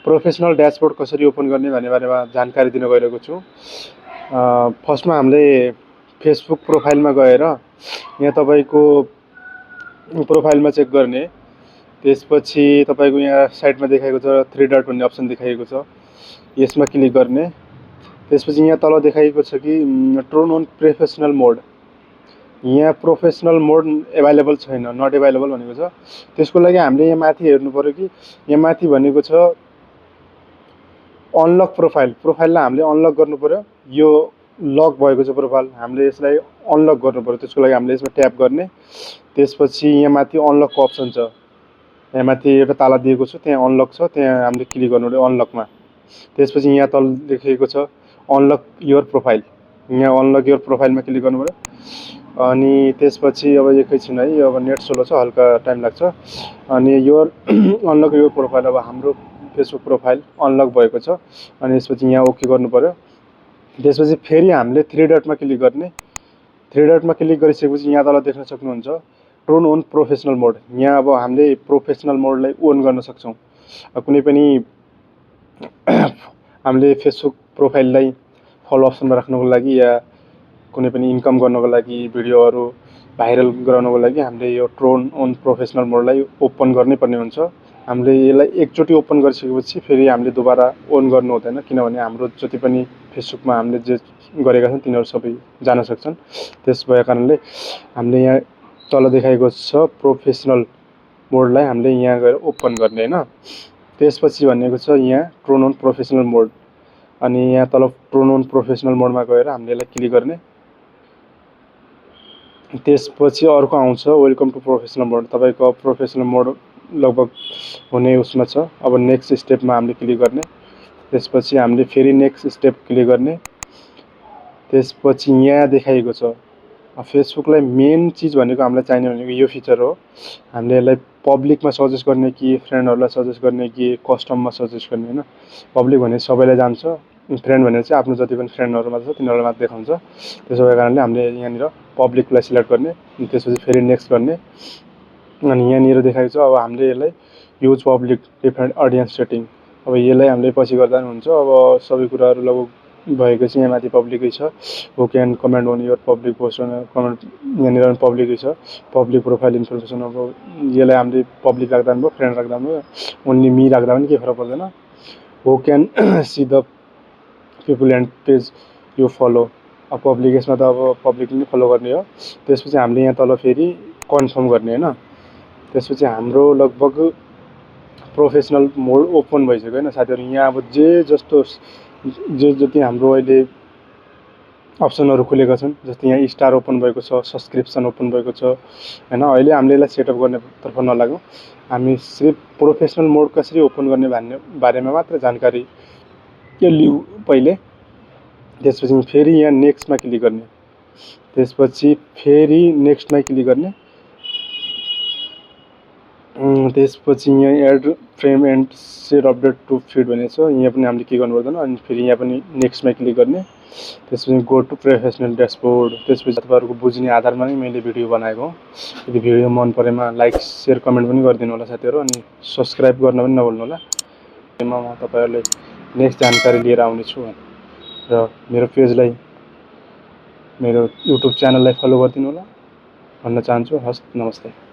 Professional dashboard कसरी open गर्ने भन्ने बारेमा जानकारी दिन गइरहेको छु। फर्स्टमा हामीले फेसबुक प्रोफाइलमा गएर यहाँ तपाईको प्रोफाइलमा चेक गर्ने। त्यसपछि तपाईको यहाँ साइडमा देखाएको छ 3 डट भन्ने अप्सन देखाएको छ, यसमा क्लिक गर्ने। त्यसपछि यहाँ तल देखाएको छ कि टर्न अन प्रोफेसनल मोड। यहाँ प्रोफेसनल मोड एभाइलेबल छैन, नट एभाइलेबल भनेको छ। त्यसको लागि हामीले यहाँ माथि हेर्नु पर्यो कि यहाँ माथि भनेको छ अनलक प्रोफाइल। प्रोफाइललाई हामीले अनलक गर्नु पर्यो। यो लक भएको छ प्रोफाइल, हामीले यसलाई अनलक गर्नु पर्यो। त्यसको लागि हामीले यसमा ट्याप गर्ने। त्यसपछि यहाँ माथि अनलकको अप्सन छ, यहाँ माथि एउटा ताला दिएको छ, त्यहाँ अनलक छ, त्यहाँ हामीले क्लिक गर्नु पर्यो अनलकमा। त्यसपछि यहाँ तल लेखेको छ अनलक योर प्रोफाइल, यहाँ अनलक योर प्रोफाइलमा क्लिक गर्नु पर्यो। अनि त्यसपछि अब एकैछिन है, अब नेट स्लो छ, हल्का टाइम लाग्छ। अनि यो अनलक योर प्रोफाइल, अब हाम्रो फेसबुक प्रोफाइल अनलक भएको छ। अनि त्यसपछि यहाँ ओके गर्नु पर्यो। त्यसपछि फेरि हामीले 3 डटमा क्लिक गर्ने। 3 डटमा क्लिक गरिसकेपछि यहाँ तल देख्न सक्नुहुन्छ टर्न अन प्रोफेसनल मोड। यहाँ अब हामीले प्रोफेसनल मोडलाई ओन गर्न सक्छौँ। कुनै पनि हामीले फेसबुक प्रोफाइललाई फलो अप्सनमा राख्नको लागि या कुनै पनि इन्कम गर्नको लागि, भिडियोहरू भाइरल गराउनको लागि हामीले यो टर्न अन प्रोफेसनल मोडलाई ओपन गर्नै पर्ने हुन्छ। हामीले यसलाई एकचोटि ओपन गरिसकेपछि फेरि हामीले दोबारा ओन गर्नु हुँदैन, किनभने हाम्रो जति पनि फेसबुकमा हामीले जे गरेका छौँ तिनीहरू सबै जान सक्छन्। त्यस भएको कारणले हामीले यहाँ तल देखाएको छ प्रोफेसनल मोडलाई हामीले यहाँ गएर ओपन गर्ने हैन। त्यसपछि भनेको छ यहाँ टर्न अन प्रोफेसनल मोड। अनि यहाँ तल टर्न अन प्रोफेसनल मोडमा गएर हामीले यसलाई क्लिक गर्ने। त्यसपछि अर्को आउँछ वेलकम टु प्रोफेसनल मोड। तपाईको प्रोफेसनल मोड लगभग हुने उसमा छ। अब नेक्स्ट स्टेपमा हामीले क्लिक गर्ने। त्यसपछि हामीले फेरि नेक्स्ट स्टेप क्लिक गर्ने। त्यसपछि यहाँ देखाएको छ फेसबुकलाई मेन चीज भनेको हामीलाई चाहिने भनेको यो फिचर हो। हामीले यसलाई पब्लिकमा सजेस्ट गर्ने कि फ्रेन्डहरूलाई सजेस्ट गर्ने कि कस्टममा सजेस्ट गर्ने हैन। पब्लिक भने सबैलाई जान्छ, फ्रेन्ड भनेर चाहिँ आफ्नो जति पनि फ्रेन्डहरू मात्र छ तिनीहरूलाई मात्र देखाउँछ। त्यसो भएको कारणले हामीले यहाँनिर पब्लिकलाई सिलेक्ट गर्ने। अनि त्यसपछि फेरि नेक्स्ट गर्ने। अनि यहाँनिर देखाएको छ अब हामीले यसलाई use public different audience setting. अब यसलाई हामीले पछि गर्दा पनि हुन्छ। अब सबै कुराहरू लगभग भएको छ। यहाँ माथि पब्लिकै छ, who can comment on your public post, comment यहाँनिर पनि पब्लिकै छ। पब्लिक प्रोफाइल इन्फर्मेसन, अब यसलाई हामीले पब्लिक राख्दा पनि भयो, फ्रेन्ड राख्दा पनि भयो, ओन्ली मी राख्दा पनि केही फरक पर्दैन। Who can see the people and page you follow. अब पब्लिक यसमा त अब पब्लिकले नै फलो गर्ने हो। त्यसपछि हामीले यहाँ तल फेरि कन्फर्म गर्ने हैन। त्यसपछि हाम्रो लगभग प्रोफेसनल मोड ओपन भइसक्यो हैन साथीहरु। यहाँ अब जे जति हाम्रो अहिले अप्सनहरू खुलेका छन्, जस्तै यहाँ स्टार ओपन भएको छ, सब्सक्रिप्सन ओपन भएको छ हैन। अहिले हामीले यसलाई सेटअप गर्ने तर्फ नलागौँ, हामी सिर्फ प्रोफेसनल मोड कसरी ओपन गर्ने भन्ने बारेमा मात्र जानकारी लिऊ पहिले। त्यसपछि फेरि यहाँ नेक्स्टमा क्लिक गर्ने। त्यसपछि फेरि नेक्स्टमा क्लिक गर्ने। त्यसपछि यहाँ add frame and share update to feed भनेको छ, यहाँ पनि हामीले के गर्नु पर्दैन। अनि फेरि यहाँ पनि नेक्स्टमा क्लिक गर्ने। त्यसपछि गो टु प्रोफेसनल ड्यासबोर्ड। त्यसपछि तपाईँहरूको बुझ्ने आधारमा नै मैले भिडियो बनाएको हो। यदि भिडियो मन परेमा लाइक सेयर कमेन्ट पनि गरिदिनु होला साथीहरु। अनि सब्स्क्राइब गर्न पनि नभुल्नु होला। म तपाईहरुले नेक्स्ट जानकारी लिएर आउने छु र मेरो पेजलाई, मेरो युट्युब च्यानललाई फलो गरिदिनु होला भन्न चाहन्छु। हस्, नमस्ते।